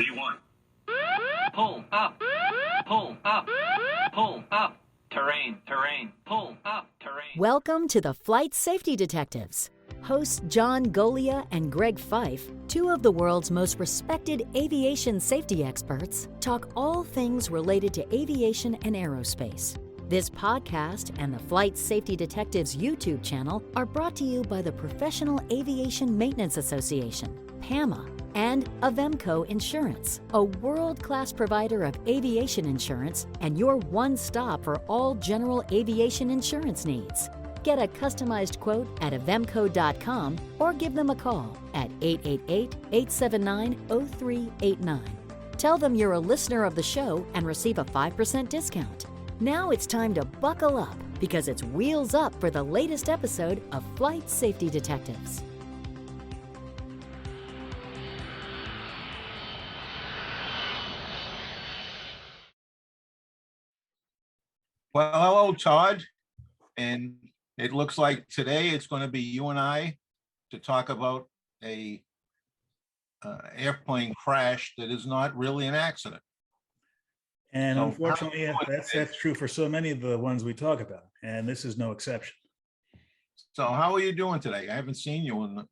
V1. Pull up, pull up, pull up. Terrain, terrain, pull up, terrain. Welcome to the Flight Safety Detectives. Hosts John Golia and Greg Fife, two of the world's most respected aviation safety experts, talk all things related to aviation and aerospace. This podcast and the Flight Safety Detectives YouTube channel are brought to you by the Professional Aviation Maintenance Association, PAMA, and Avemco Insurance, a world-class provider of aviation insurance and your one stop for all general aviation insurance needs. Get a customized quote at avemco.com or give them a call at 888-879-0389. Tell them you're a listener of the show and receive a 5% discount. Now it's time to buckle up because it's wheels up for the latest episode of Flight Safety Detectives. Well, hello, Todd. And it looks like today it's going to be you and I to talk about a airplane crash that is not really an accident. And So unfortunately, that's true for so many of the ones we talk about, and this is no exception. So how are you doing today? I haven't seen you in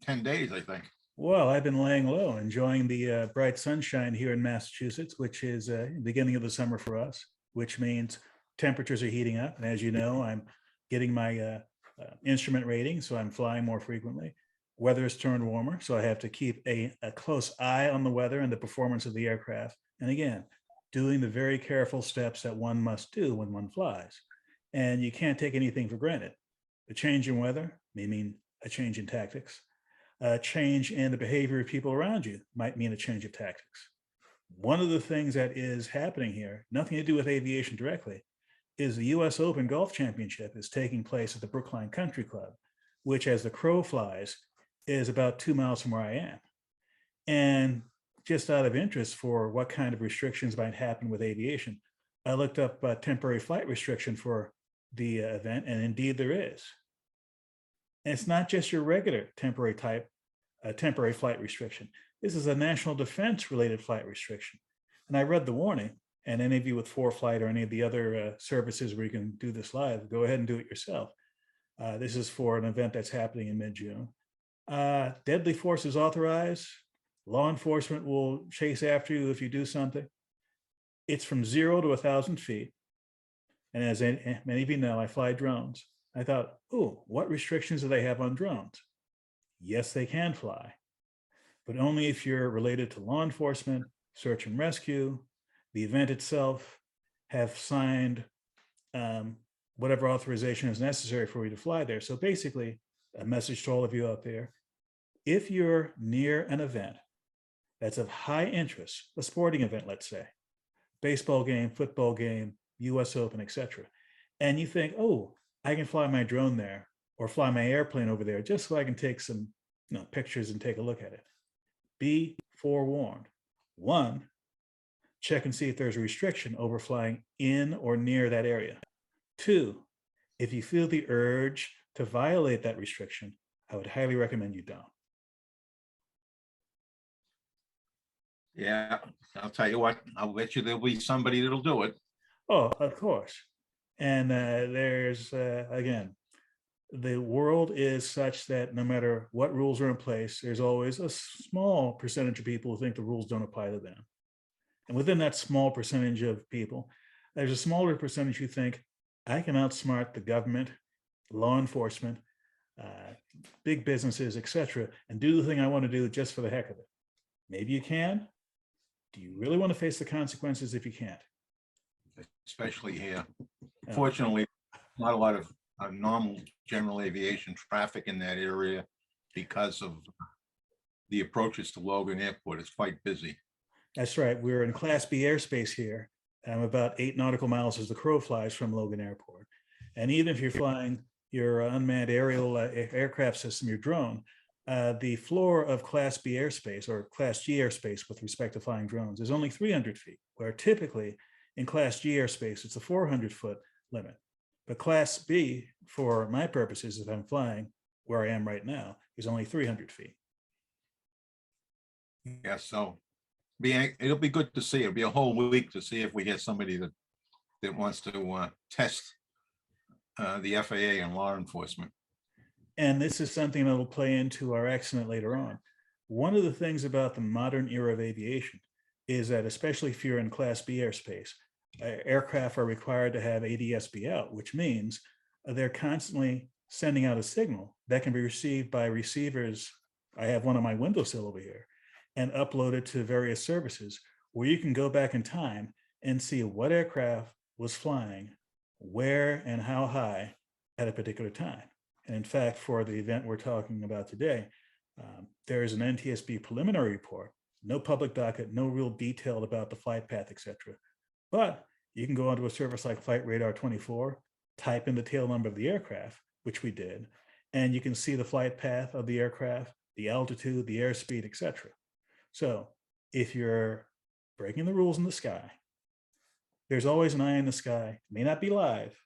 10 days, I think. Well, I've been laying low, enjoying the bright sunshine here in Massachusetts, which is the beginning of the summer for us, which means temperatures are heating up. And as you know, I'm getting my instrument rating, so I'm flying more frequently. Weather has turned warmer, so I have to keep a close eye on the weather and the performance of the aircraft. And again, doing the very careful steps that one must do when one flies. And you can't take anything for granted. A change in weather may mean a change in tactics. A change in the behavior of people around you might mean a change of tactics. One of the things that is happening here, nothing to do with aviation directly, is the US Open Golf Championship is taking place at the Brookline Country Club, which as the crow flies is about 2 miles from where I am. And just out of interest for what kind of restrictions might happen with aviation, I looked up a temporary flight restriction for the event, and indeed there is. And it's not just your regular temporary flight restriction. This is a national defense related flight restriction. And I read the warning, and any of you with ForeFlight or any of the other services where you can do this live, go ahead and do it yourself. This is for an event that's happening in mid-June. Deadly force is authorized. Law enforcement will chase after you if you do something. It's from 0 to 1,000 feet. And as many of you know, I fly drones. I thought, oh, what restrictions do they have on drones? Yes, they can fly, but only if you're related to law enforcement, search and rescue, the event itself, have signed whatever authorization is necessary for you to fly there. So basically, a message to all of you out there, if you're near an event that's of high interest, a sporting event, let's say, baseball game, football game, US Open, etc., and you think, oh, I can fly my drone there or fly my airplane over there just so I can take some pictures and take a look at it. Be forewarned. 1, check and see if there's a restriction over flying in or near that area. 2, if you feel the urge to violate that restriction, I would highly recommend you don't. Yeah, I'll tell you what, I'll bet you there'll be somebody that'll do it. Oh, of course. And there's, again, the world is such that no matter what rules are in place, there's always a small percentage of people who think the rules don't apply to them. And within that small percentage of people, there's a smaller percentage who think, I can outsmart the government, law enforcement, big businesses, etc., and do the thing I want to do just for the heck of it. Maybe you can. Do you really want to face the consequences if you can't? Especially here. Fortunately, not a lot of normal general aviation traffic in that area because of the approaches to Logan Airport. It's quite busy. That's right. We're in Class B airspace here. I'm about 8 nautical miles as the crow flies from Logan Airport. And even if you're flying your unmanned aerial aircraft system, your drone, the floor of Class B airspace or Class G airspace with respect to flying drones is only 300 feet, where typically in Class G airspace, it's a 400-foot limit. But Class B, for my purposes, if I'm flying where I am right now, is only 300 feet. Yeah, so it'll be good to see. It'll be a whole week to see if we get somebody that wants to test the FAA and law enforcement. And this is something that will play into our accident later on. One of the things about the modern era of aviation is that, especially if you're in Class B airspace, aircraft are required to have ADS-B out, which means they're constantly sending out a signal that can be received by receivers. I have one on my windowsill over here, and uploaded to various services where you can go back in time and see what aircraft was flying, where and how high at a particular time. And in fact, for the event we're talking about today, there is an NTSB preliminary report, no public docket, no real detail about the flight path, etc. But you can go onto a service like Flight Radar 24, type in the tail number of the aircraft, which we did, and you can see the flight path of the aircraft, the altitude, the airspeed, etc. So if you're breaking the rules in the sky, there's always an eye in the sky. It may not be live,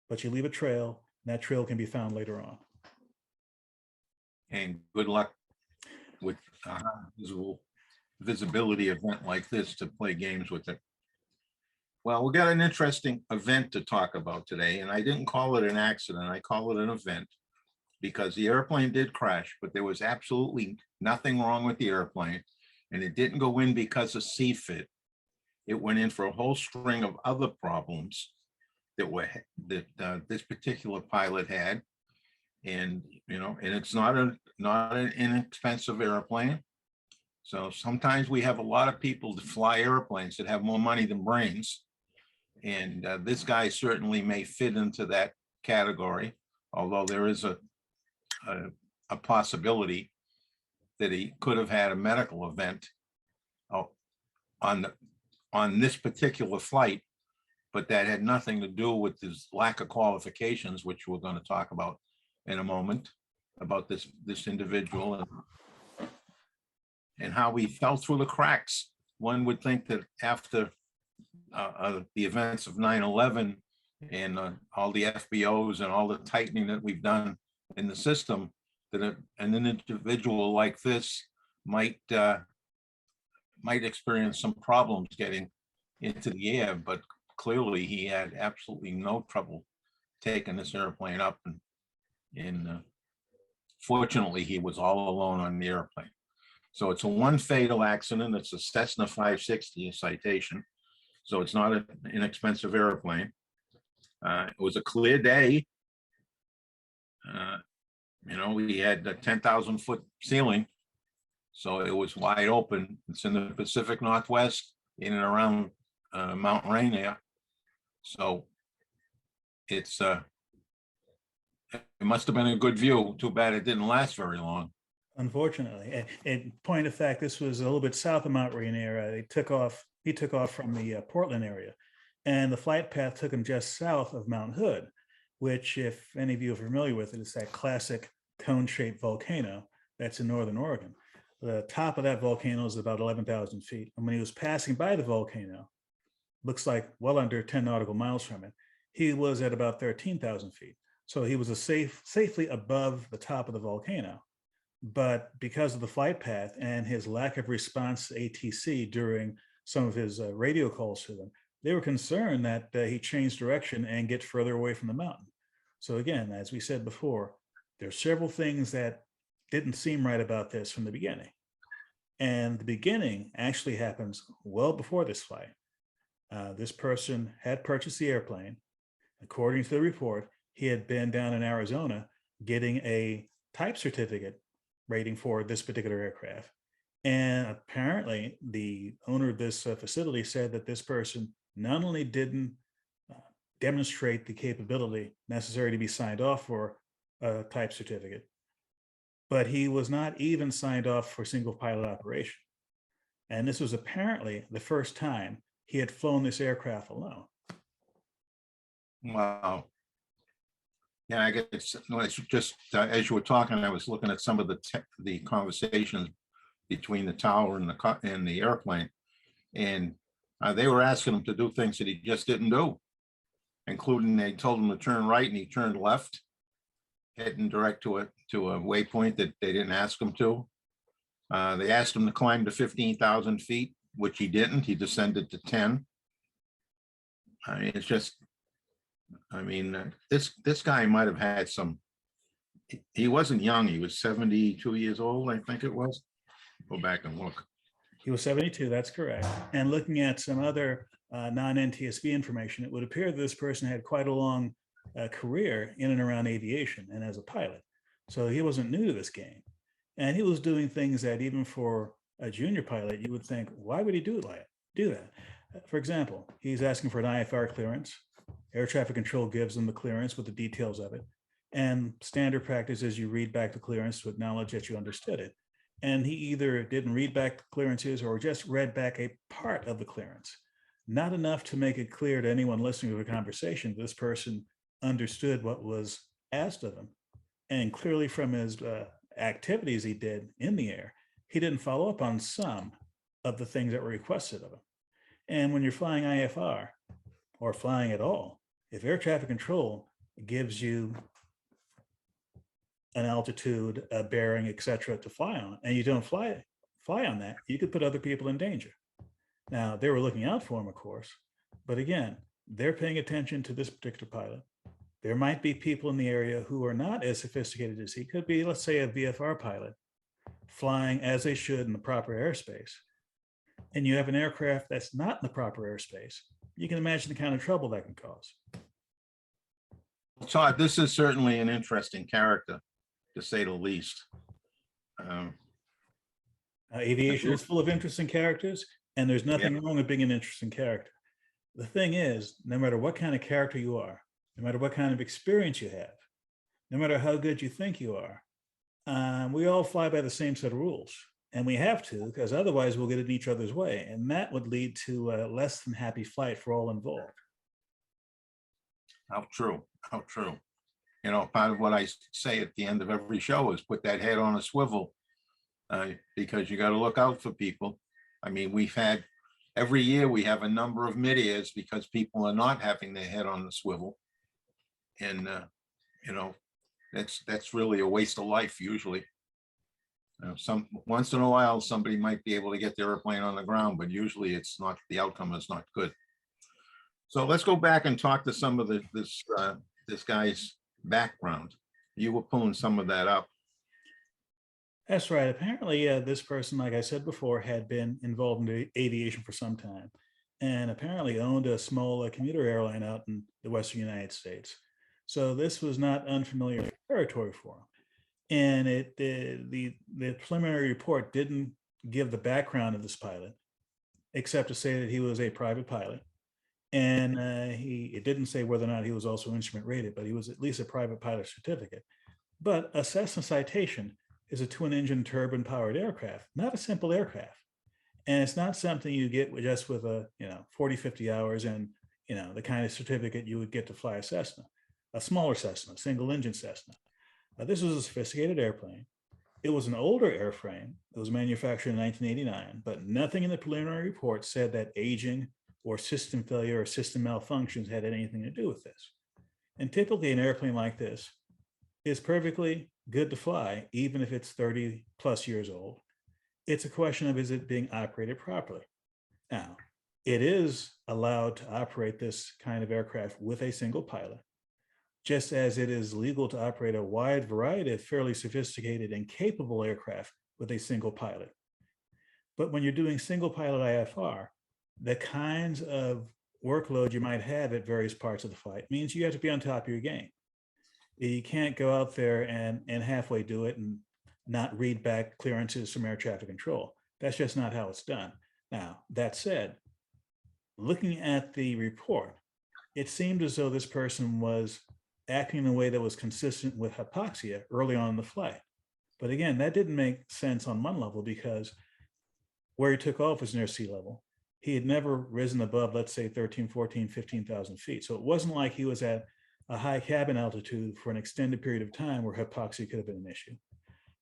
but you leave a trail, and that trail can be found later on. And good luck with visibility event like this to play games with it. Well, we got an interesting event to talk about today, and I didn't call it an accident. I call it an event because the airplane did crash, but there was absolutely nothing wrong with the airplane, and it didn't go in because of CFIT. It went in for a whole string of other problems that this particular pilot had. And and it's not an inexpensive airplane. So sometimes we have a lot of people that fly airplanes that have more money than brains. And this guy certainly may fit into that category, although there is a possibility that he could have had a medical event on this particular flight, but that had nothing to do with his lack of qualifications, which we're going to talk about in a moment, about this individual and how he fell through the cracks. One would think that after the events of 9/11 and all the FBOs and all the tightening that we've done in the system, that an individual like this might experience some problems getting into the air, but clearly he had absolutely no trouble taking this airplane up, and fortunately he was all alone on the airplane. So it's a one fatal accident. It's a Cessna 560 Citation. So it's not an inexpensive airplane. It was a clear day. We had a 10,000 foot ceiling. So it was wide open. It's in the Pacific Northwest, in and around Mount Rainier. So it must have been a good view. Too bad it didn't last very long. Unfortunately, in point of fact, this was a little bit south of Mount Rainier. He took off from the Portland area, and the flight path took him just south of Mount Hood, which, if any of you are familiar with it, is that classic cone-shaped volcano that's in northern Oregon. The top of that volcano is about 11,000 feet. And when he was passing by the volcano, looks like well under 10 nautical miles from it, he was at about 13,000 feet. So he was safely above the top of the volcano. But because of the flight path and his lack of response to ATC during some of his radio calls to them, they were concerned that he changed direction and get further away from the mountain. So again, as we said before, there's several things that didn't seem right about this from the beginning. And the beginning actually happens well before this flight. This person had purchased the airplane. According to the report, he had been down in Arizona getting a type certificate rating for this particular aircraft. And apparently the owner of this facility said that this person not only didn't demonstrate the capability necessary to be signed off for a type certificate, but he was not even signed off for single pilot operation. And this was apparently the first time he had flown this aircraft alone. Wow. Yeah, I guess it's just as you were talking, I was looking at some of the conversations between the tower and the airplane, and they were asking him to do things that he just didn't do, including they told him to turn right and he turned left, heading direct to a waypoint that they didn't ask him to. They asked him to climb to 15,000 feet, which he didn't. He descended to 10. I mean, it's just, I mean, this guy might have had some, he wasn't young. He was 72 years old, I think it was. Go back and look. He was 72, that's correct. And looking at some other non-NTSB information, it would appear that this person had quite a long career in and around aviation and as a pilot. So he wasn't new to this game. And he was doing things that even for a junior pilot, you would think, why would he do that? For example, he's asking for an IFR clearance. Air traffic control gives them the clearance with the details of it. And standard practice is you read back the clearance to acknowledge that you understood it. And he either didn't read back the clearances or just read back a part of the clearance. Not enough to make it clear to anyone listening to the conversation, this person understood what was asked of him. And clearly from his activities he did in the air, he didn't follow up on some of the things that were requested of him. And when you're flying IFR or flying at all, if air traffic control gives you an altitude, a bearing, et cetera, to fly on, and you don't fly on that, you could put other people in danger. Now, they were looking out for him, of course, but again, they're paying attention to this particular pilot. There might be people in the area who are not as sophisticated as he could be, let's say a VFR pilot, flying as they should in the proper airspace. And you have an aircraft that's not in the proper airspace. You can imagine the kind of trouble that can cause. Todd, this is certainly an interesting character, to say the least. Aviation is full of interesting characters, and there's nothing wrong with being an interesting character. The thing is, no matter what kind of character you are, no matter what kind of experience you have, no matter how good you think you are, we all fly by the same set of rules. And we have to, because otherwise we'll get in each other's way. And that would lead to a less than happy flight for all involved. How true, how true. You know, part of what I say at the end of every show is put that head on a swivel, because you got to look out for people. I mean, every year we have a number of mid-airs because people are not having their head on the swivel. And, you know, that's really a waste of life usually. Once in a while, somebody might be able to get their airplane on the ground, but usually it's not, the outcome is not good. So let's go back and talk to some of this guy's background. You were pulling some of that up. That's right. Apparently, this person, like I said before, had been involved in aviation for some time, and apparently owned a small commuter airline out in the Western United States. So this was not unfamiliar territory for him. And the preliminary report didn't give the background of this pilot, except to say that he was a private pilot. And it didn't say whether or not he was also instrument rated, but he was at least a private pilot certificate. But a Cessna Citation is a twin-engine turbine-powered aircraft, not a simple aircraft. And it's not something you get just with 40, 50 hours and, the kind of certificate you would get to fly a Cessna, a smaller Cessna, single-engine Cessna. This was a sophisticated airplane. It was an older airframe. It was manufactured in 1989, but nothing in the preliminary report said that aging or system failure or system malfunctions had anything to do with this. And typically an airplane like this is perfectly good to fly, even if it's 30 plus years old. It's a question of, is it being operated properly? Now, it is allowed to operate this kind of aircraft with a single pilot, just as it is legal to operate a wide variety of fairly sophisticated and capable aircraft with a single pilot. But when you're doing single pilot IFR, the kinds of workload you might have at various parts of the flight means you have to be on top of your game. You can't go out there and halfway do it and not read back clearances from air traffic control. That's just not how it's done. Now, that said, looking at the report, it seemed as though this person was acting in a way that was consistent with hypoxia early on in the flight. But again, that didn't make sense on one level because where he took off was near sea level. He had never risen above, let's say, 13, 14, 15,000 feet. So it wasn't like he was at a high cabin altitude for an extended period of time where hypoxia could have been an issue.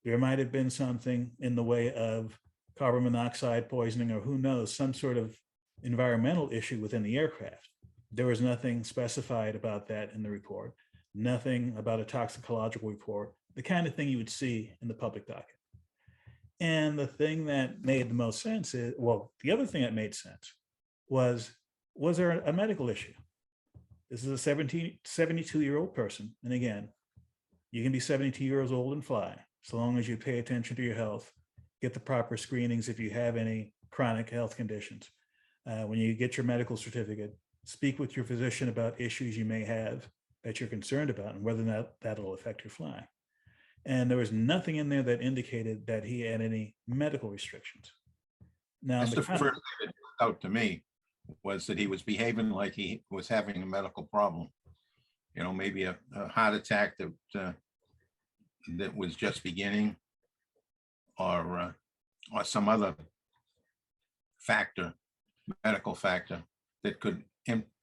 There might have been something in the way of carbon monoxide poisoning or who knows, some sort of environmental issue within the aircraft. There was nothing specified about that in the report, nothing about a toxicological report, the kind of thing you would see in the public docket. And the thing that made the most sense is, well, the other thing that made sense was there a medical issue? This is a 72-year-old person. And again, you can be 72 years old and fly, so long as you pay attention to your health, get the proper screenings if you have any chronic health conditions. When you get your medical certificate, speak with your physician about issues you may have that you're concerned about and whether or not that'll affect your flying. And there was nothing in there that indicated that he had any medical restrictions. Now, That's the first thing that jumped out to me, was that he was behaving like he was having a medical problem. You know, maybe a heart attack that was just beginning, or some other factor, medical factor, that could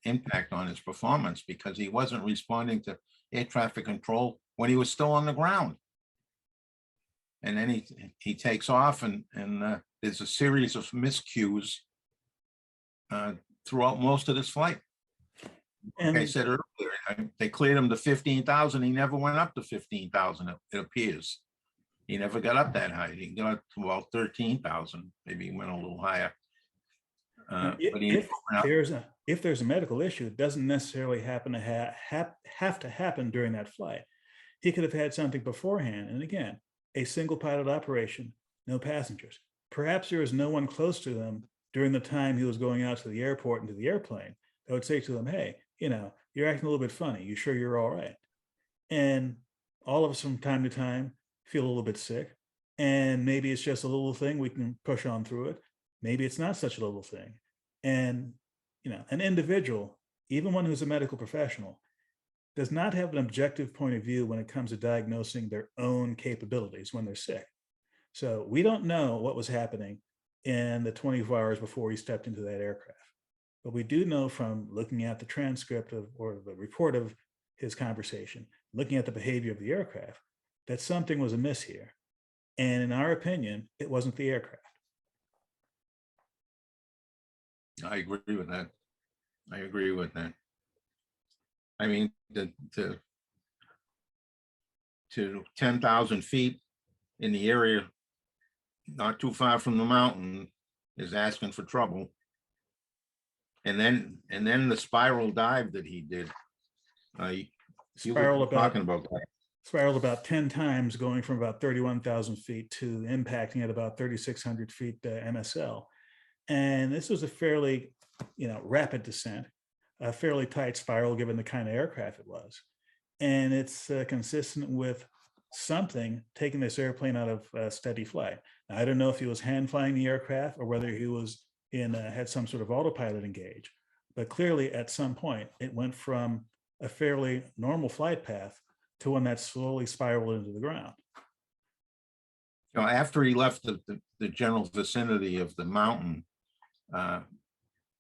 impact on his performance, because he wasn't responding to air traffic control when he was still on the ground. And then he takes off, and there's a series of miscues throughout most of this flight. and Like I said earlier, they cleared him to 15,000. He never went up to 15,000, it appears. He never got up that high. He got up to about 13,000. Maybe he went a little higher. But if there's a medical issue, it doesn't necessarily happen to have to happen during that flight. He could have had something beforehand. And again, a single pilot operation, no passengers. Perhaps there was no one close to them during the time he was going out to the airport and to the airplane that would say to him, hey, you're acting a little bit funny. You sure you're all right? And all of us from time to time feel a little bit sick. And maybe it's just a little thing, we can push on through it. Maybe it's not such a little thing. And, an individual, even one who's a medical professional, does not have an objective point of view when it comes to diagnosing their own capabilities when they're sick. So we don't know what was happening in the 24 hours before he stepped into that aircraft. But we do know from looking at the transcript or the report of his conversation, looking at the behavior of the aircraft, that something was amiss here. And in our opinion, it wasn't the aircraft. I agree with that. I mean, to 10,000 feet in the area, not too far from the mountain, is asking for trouble. And then the spiral dive that he did. Spiraled talking about that. Spiraled about 10 times, going from about 31,000 feet to impacting at about 3,600 feet MSL. And this was a fairly, rapid descent, a fairly tight spiral given the kind of aircraft it was. And it's consistent with something taking this airplane out of steady flight. Now, I don't know if he was hand flying the aircraft or whether he was had some sort of autopilot engage, but clearly at some point it went from a fairly normal flight path to one that slowly spiraled into the ground. After he left the general vicinity of the mountain,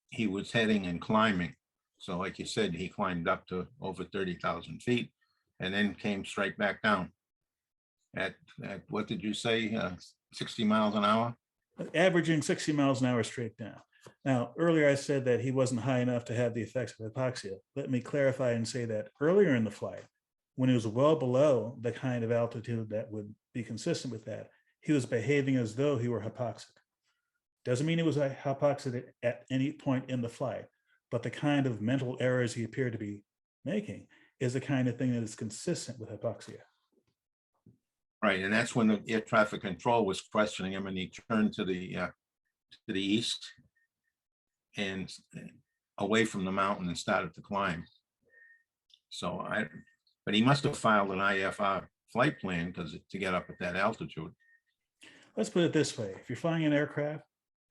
he was heading and climbing. So like you said, he climbed up to over 30,000 feet and then came straight back down at what did you say, 60 miles an hour? Averaging 60 miles an hour straight down. Now, earlier I said that he wasn't high enough to have the effects of hypoxia. Let me clarify and say that earlier in the flight, when he was well below the kind of altitude that would be consistent with that, he was behaving as though he were hypoxic. Doesn't mean he was hypoxic at any point in the flight, but the kind of mental errors he appeared to be making is the kind of thing that is consistent with hypoxia. Right, and that's when the air traffic control was questioning him, and he turned to the east and away from the mountain and started to climb. So but he must have filed an IFR flight plan because to get up at that altitude. Let's put it this way: if you're flying an aircraft,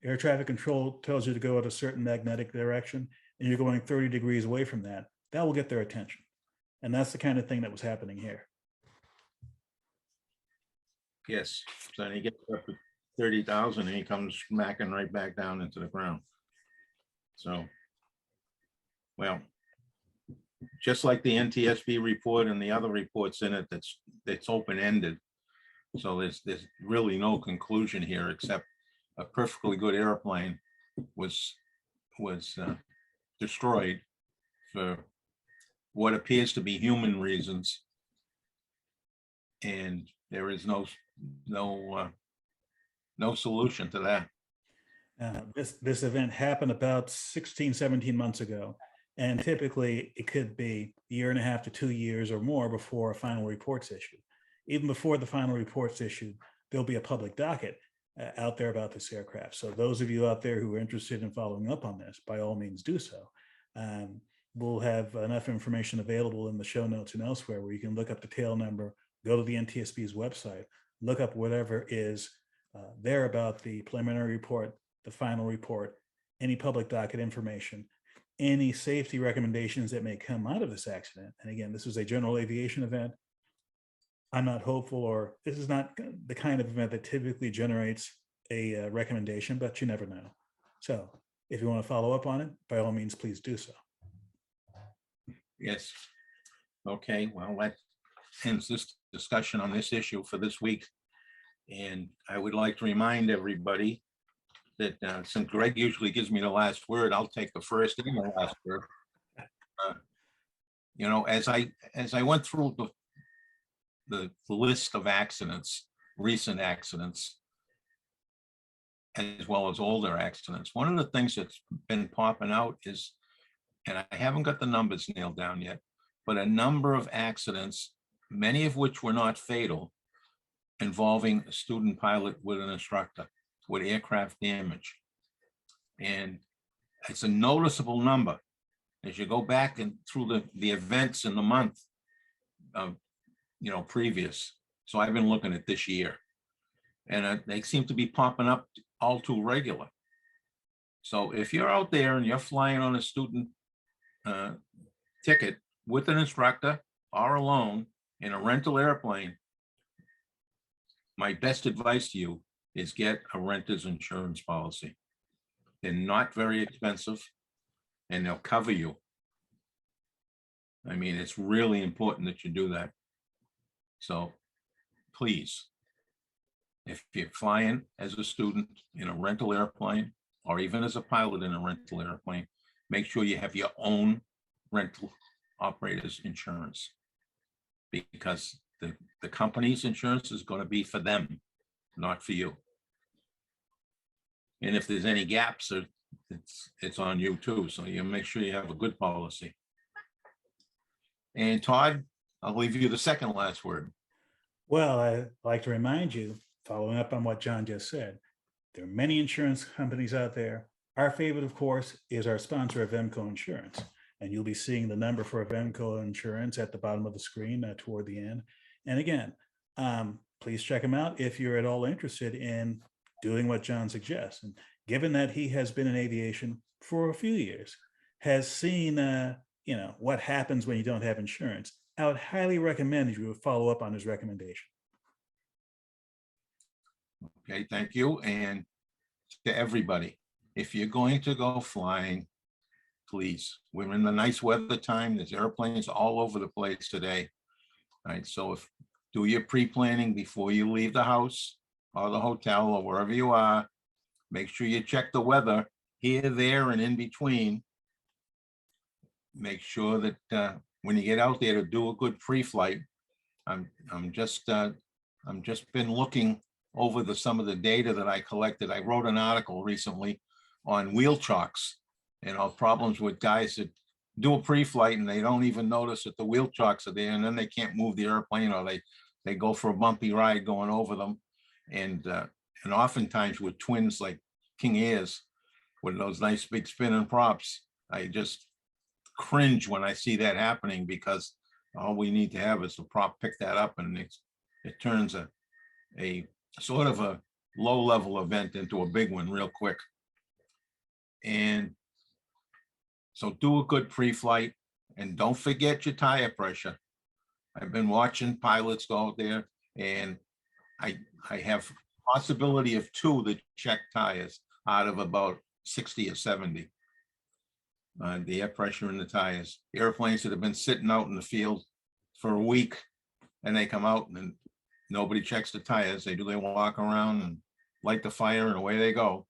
air traffic control tells you to go at a certain magnetic direction, and you're going 30 degrees away from that, that will get their attention. And that's the kind of thing that was happening here. Yes, so then he gets up to 30,000 and he comes smacking right back down into the ground. So, well, just like the NTSB report and the other reports in it, that's open-ended. So there's really no conclusion here except a perfectly good airplane was destroyed for what appears to be human reasons, and there is no no solution to that. This event happened about 16, 17 months ago. And typically it could be a year and a half to 2 years or more before a final report's issued. Even before the final report's issued, there'll be a public docket out there about this aircraft. So those of you out there who are interested in following up on this, by all means do so. We'll have enough information available in the show notes and elsewhere where you can look up the tail number, go to the NTSB's website, look up whatever is there about the preliminary report, the final report, any public docket information, any safety recommendations that may come out of this accident. And again, this is a general aviation event. I'm not hopeful, or this is not the kind of event that typically generates a recommendation, but you never know. So if you want to follow up on it, by all means, please do so. Yes. Okay, well, that ends this discussion on this issue for this week. And I would like to remind everybody that since Greg usually gives me the last word, I'll take the first and the last word. You know, as I went through the list of accidents, recent accidents, as well as older accidents, one of the things that's been popping out is, and I haven't got the numbers nailed down yet, but a number of accidents, many of which were not fatal, involving a student pilot with an instructor with aircraft damage. And it's a noticeable number as you go back and through the events in the month previous. So I've been looking at this year, and they seem to be popping up all too regular. So if you're out there and you're flying on a student ticket with an instructor or alone in a rental airplane, my best advice to you is get a renter's insurance policy. They're not very expensive and they'll cover you. I mean, it's really important that you do that. So please, if you're flying as a student in a rental airplane, or even as a pilot in a rental airplane, make sure you have your own rental operator's insurance, because the company's insurance is going to be for them, not for you. And if there's any gaps, it's on you too. So you make sure you have a good policy. And Todd, I'll leave you the second last word. Well, I'd like to remind you, following up on what John just said, there are many insurance companies out there. Our favorite, of course, is our sponsor, Avemco Insurance. And you'll be seeing the number for Avemco Insurance at the bottom of the screen toward the end. And again, please check him out if you're at all interested in doing what John suggests. And given that he has been in aviation for a few years, has seen what happens when you don't have insurance, I would highly recommend you follow up on his recommendation. Okay, thank you. And to everybody, if you're going to go flying, please, we're in the nice weather time. There's airplanes all over the place today. All right, so do your pre-planning before you leave the house or the hotel or wherever you are. Make sure you check the weather here, there, and in between. Make sure that when you get out there to do a good pre-flight, I'm just been looking over some of the data that I collected. I wrote an article recently on wheel chocks and all problems with guys that do a pre-flight and they don't even notice that the wheel chocks are there, and then they can't move the airplane, or they go for a bumpy ride going over them. And oftentimes with twins like King Airs with those nice big spinning props, I just cringe when I see that happening, because all we need to have is the prop pick that up, and it turns a sort of a low level event into a big one real quick. And so do a good pre-flight, and don't forget your tire pressure. I've been watching pilots go out there, and I have possibility of 2 that check tires out of about 60 or 70. The air pressure in the tires. Airplanes that have been sitting out in the field for a week, and they come out and nobody checks the tires. They walk around and light the fire, and away they go.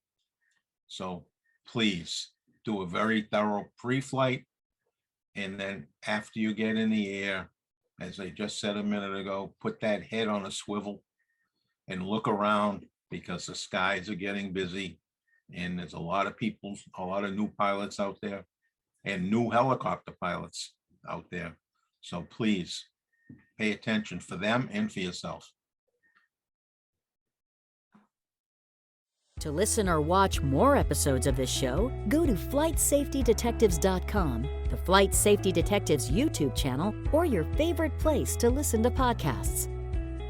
So please do a very thorough pre-flight. And then after you get in the air, as I just said a minute ago, put that head on a swivel and look around because the skies are getting busy and there's a lot of people, a lot of new pilots out there and new helicopter pilots out there. So please pay attention for them and for yourself. To listen or watch more episodes of this show, go to flightsafetydetectives.com, the Flight Safety Detectives YouTube channel, or your favorite place to listen to podcasts.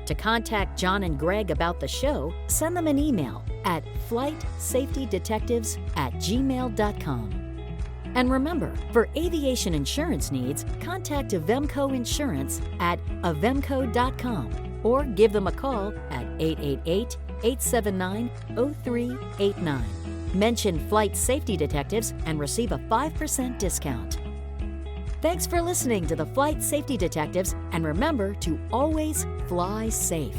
To contact John and Greg about the show, send them an email at flightsafetydetectives@gmail.com. And remember, for aviation insurance needs, contact Avemco Insurance at avemco.com or give them a call at 888-879-0389. Mention Flight Safety Detectives and receive a 5% discount. Thanks for listening to the Flight Safety Detectives, and remember to always fly safe.